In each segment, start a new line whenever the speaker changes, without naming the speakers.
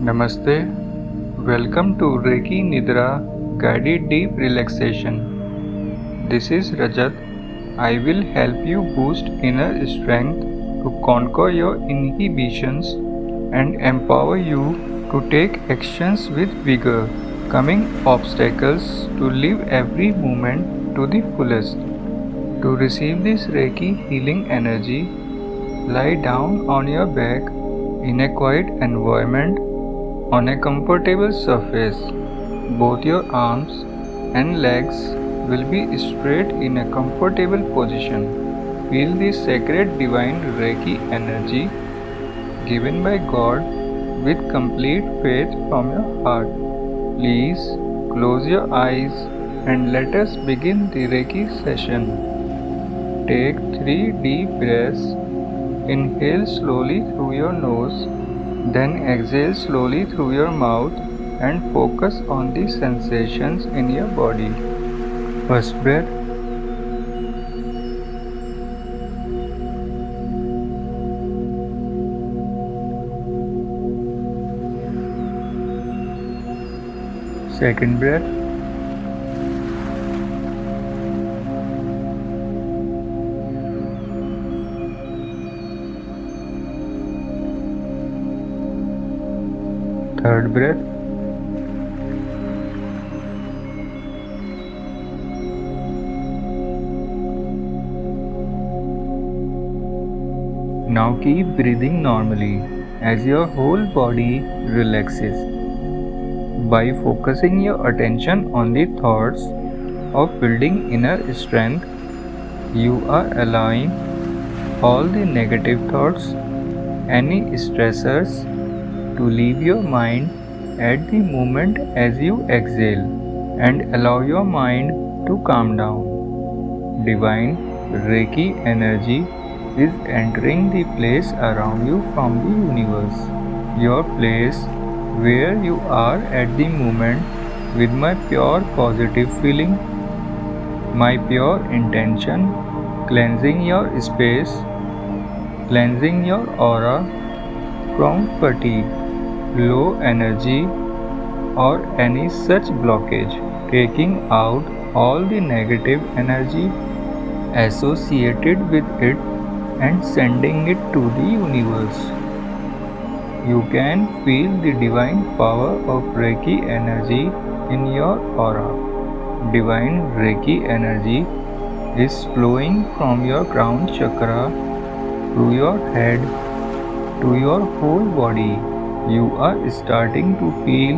Namaste. Welcome to Reiki Nidra Guided Deep Relaxation. This is Rajat. I will help you boost inner strength to conquer your inhibitions and empower you to take actions with vigor, coming obstacles to live every moment to the fullest. To receive this Reiki healing energy, lie down on your back in a quiet environment on a comfortable surface. Both your arms and legs will be straight in a comfortable position. Feel the sacred divine Reiki energy given by God with complete faith from your heart. Please close your eyes and let us begin the Reiki session. Take 3 deep breaths. Inhale slowly through your nose, then exhale slowly through your mouth and focus on the sensations in your body. First breath. Second breath. Third breath. Now keep breathing normally as your whole body relaxes. By focusing your attention on the thoughts of building inner strength, you are allowing all the negative thoughts, any stressors, to leave your mind at the moment as you exhale and allow your mind to calm down. Divine Reiki energy is entering the place around you from the universe. Your place where you are at the moment with my pure positive feeling, my pure intention, cleansing your space, cleansing your aura from fatigue, low energy or any such blockage, taking out all the negative energy associated with it and sending it to the universe. You can feel the divine power of Reiki energy in your aura. Divine Reiki energy is flowing from your crown chakra through your head to your whole body. You are starting to feel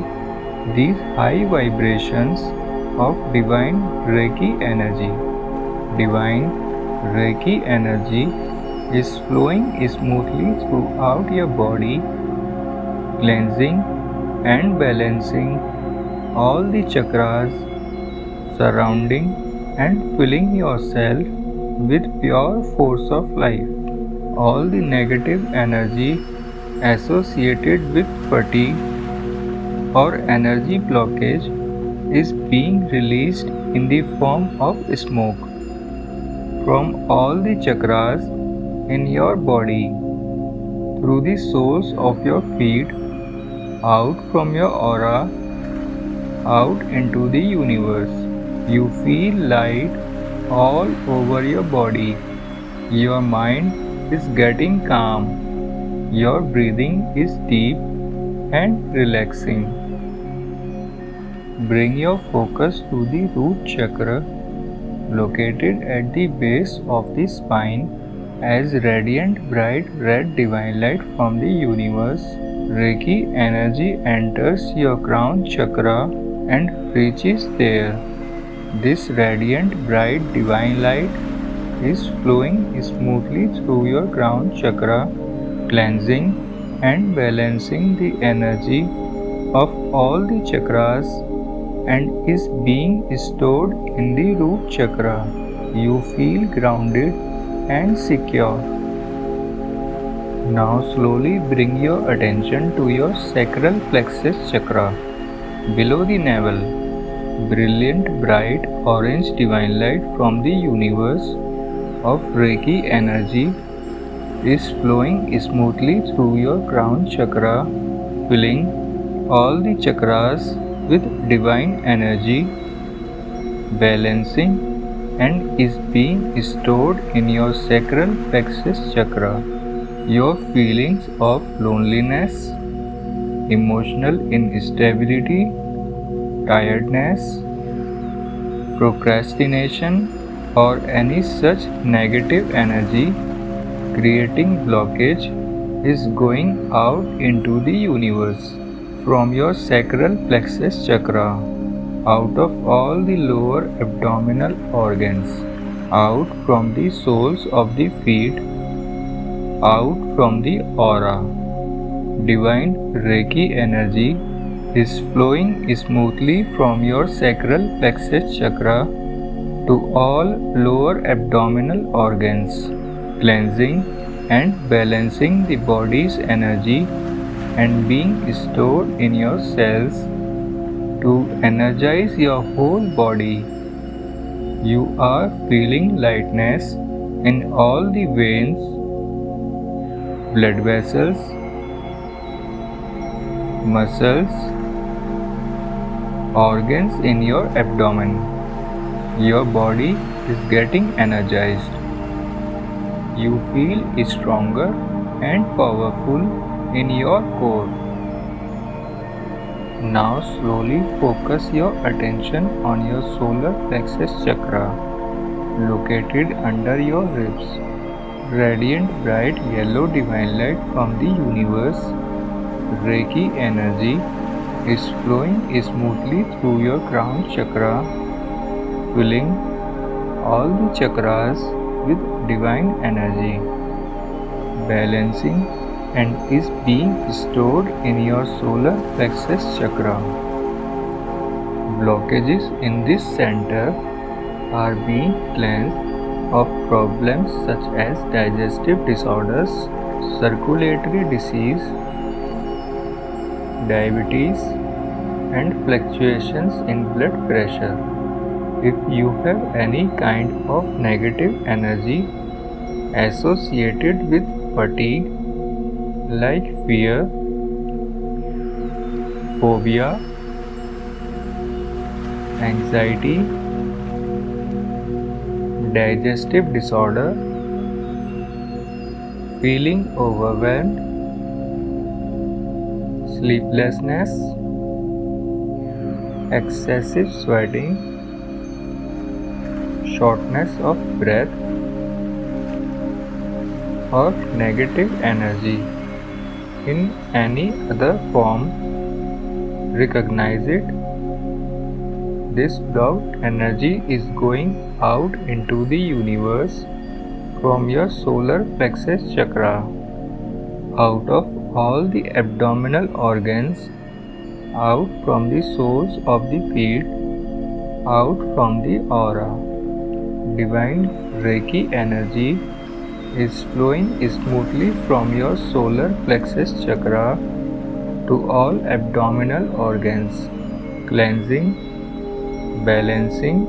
these high vibrations of divine Reiki energy. Divine Reiki energy is flowing smoothly throughout your body, cleansing and balancing all the chakras, surrounding and filling yourself with pure force of life. All the negative energy associated with fatigue or energy blockage is being released in the form of smoke from all the chakras in your body, through the soles of your feet, out from your aura, out into the universe. You feel light all over your body. Your mind is getting calm. Your breathing is deep and relaxing. Bring your focus to the root chakra located at the base of the spine as radiant bright red divine light from the universe. Reiki energy enters your crown chakra and reaches there. This radiant bright divine light is flowing smoothly through your crown chakra, cleansing and balancing the energy of all the chakras and is being stored in the root chakra. You feel grounded and secure. Now slowly bring your attention to your sacral plexus chakra, below the navel. Brilliant bright orange divine light from the universe of Reiki energy is flowing smoothly through your crown chakra, filling all the chakras with divine energy, balancing and is being stored in your sacral plexus chakra. Your feelings of loneliness, emotional instability, tiredness, procrastination, or any such negative energy creating blockage is going out into the universe from your sacral plexus chakra, out of all the lower abdominal organs, out from the soles of the feet, out from the aura. Divine Reiki energy is flowing smoothly from your sacral plexus chakra to all lower abdominal organs, cleansing and balancing the body's energy and being stored in your cells to energize your whole body. You are feeling lightness in all the veins, blood vessels, muscles, organs in your abdomen. Your body is getting energized. You feel stronger and powerful in your core. Now slowly focus your attention on your solar plexus chakra, located under your ribs. Radiant bright yellow divine light from the universe, Reiki energy is flowing smoothly through your crown chakra, filling all the chakras with divine energy, balancing and is being stored in your solar plexus chakra. Blockages in this center are being cleansed of problems such as digestive disorders, circulatory disease, diabetes, and fluctuations in blood pressure. If you have any kind of negative energy associated with fatigue, like fear, phobia, anxiety, digestive disorder, feeling overwhelmed, sleeplessness, excessive sweating, shortness of breath, or negative energy in any other form, recognize it. This blocked energy is going out into the universe from your solar plexus chakra, out of all the abdominal organs, out from the soles of the feet, out from the aura. Divine Reiki energy is flowing smoothly from your solar plexus chakra to all abdominal organs, cleansing, balancing,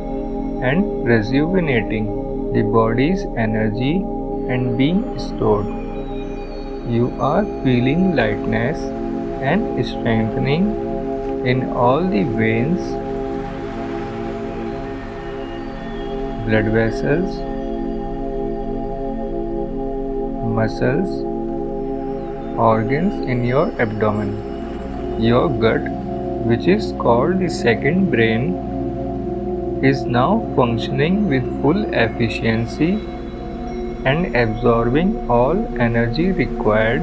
and rejuvenating the body's energy and being stored. You are feeling lightness and strengthening in all the veins, blood vessels, muscles, organs in your abdomen. Your gut, which is called the second brain, is now functioning with full efficiency and absorbing all energy required,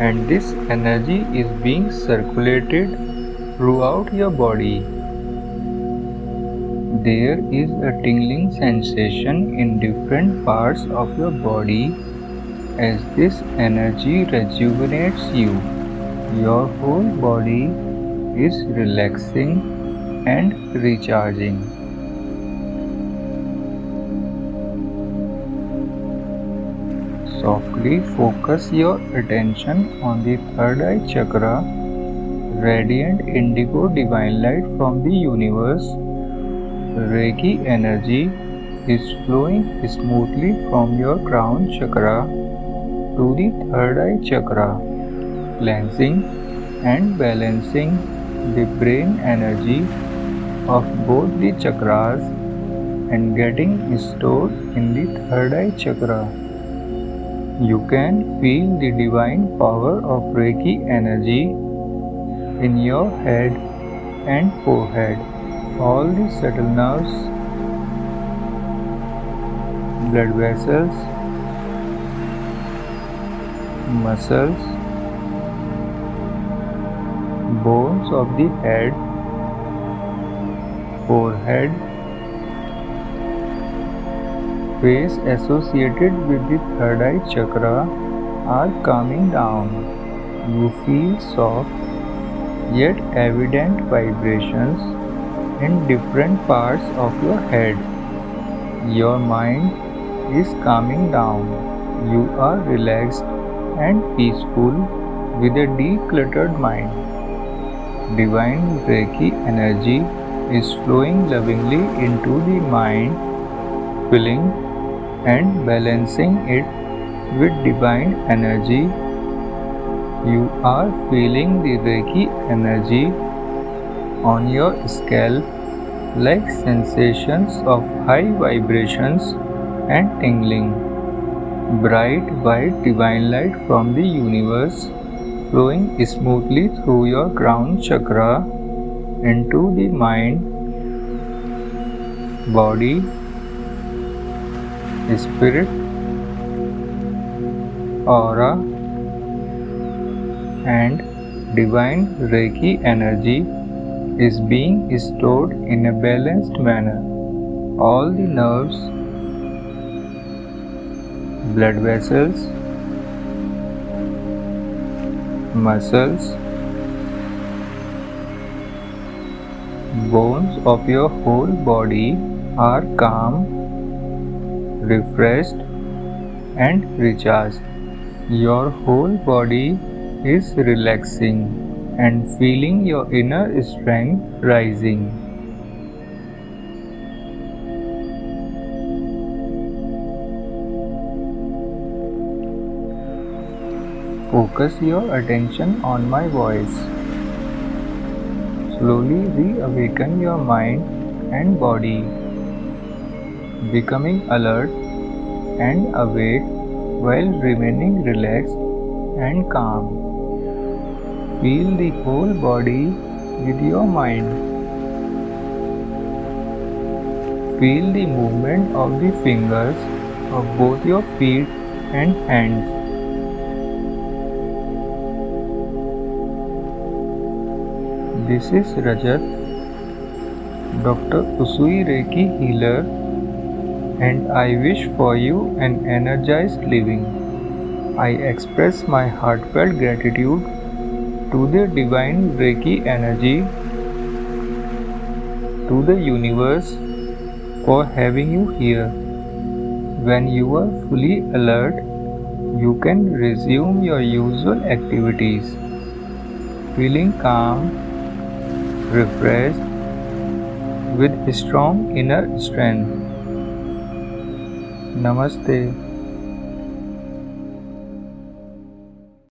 and this energy is being circulated throughout your body. There is a tingling sensation in different parts of your body as this energy rejuvenates you. Your whole body is relaxing and recharging. Softly focus your attention on the third eye chakra, radiant indigo divine light from the universe. Reiki energy is flowing smoothly from your crown chakra to the third eye chakra, cleansing, and balancing the brain energy of both the chakras and getting stored in the third eye chakra. You can feel the divine power of Reiki energy in your head and forehead. All the subtle nerves, blood vessels, muscles, bones of the head, forehead, face associated with the third eye chakra are calming down. You feel soft yet evident vibrations in different parts of your head. Your mind is calming down. You are relaxed and peaceful with a decluttered mind. Divine Reiki energy is flowing lovingly into the mind, filling and balancing it with divine energy. You are feeling the Reiki energy on your scalp like sensations of high vibrations and tingling. Bright white divine light from the universe flowing smoothly through your crown chakra into the mind, body, spirit, aura, and divine Reiki energy is being stored in a balanced manner. All the nerves, blood vessels, muscles, bones of your whole body are calm, refreshed, and recharged. Your whole body is relaxing and feeling your inner strength rising. Focus your attention on my voice. Slowly reawaken your mind and body, becoming alert and awake while remaining relaxed and calm. Feel the whole body with your mind. Feel the movement of the fingers of both your feet and hands. This is Rajat, Dr. Usui Reiki healer, and I wish for you an energized living. I express my heartfelt gratitude to the divine Reiki energy, to the universe for having you here. When you are fully alert, you can resume your usual activities, feeling calm, refreshed, with strong inner strength. Namaste.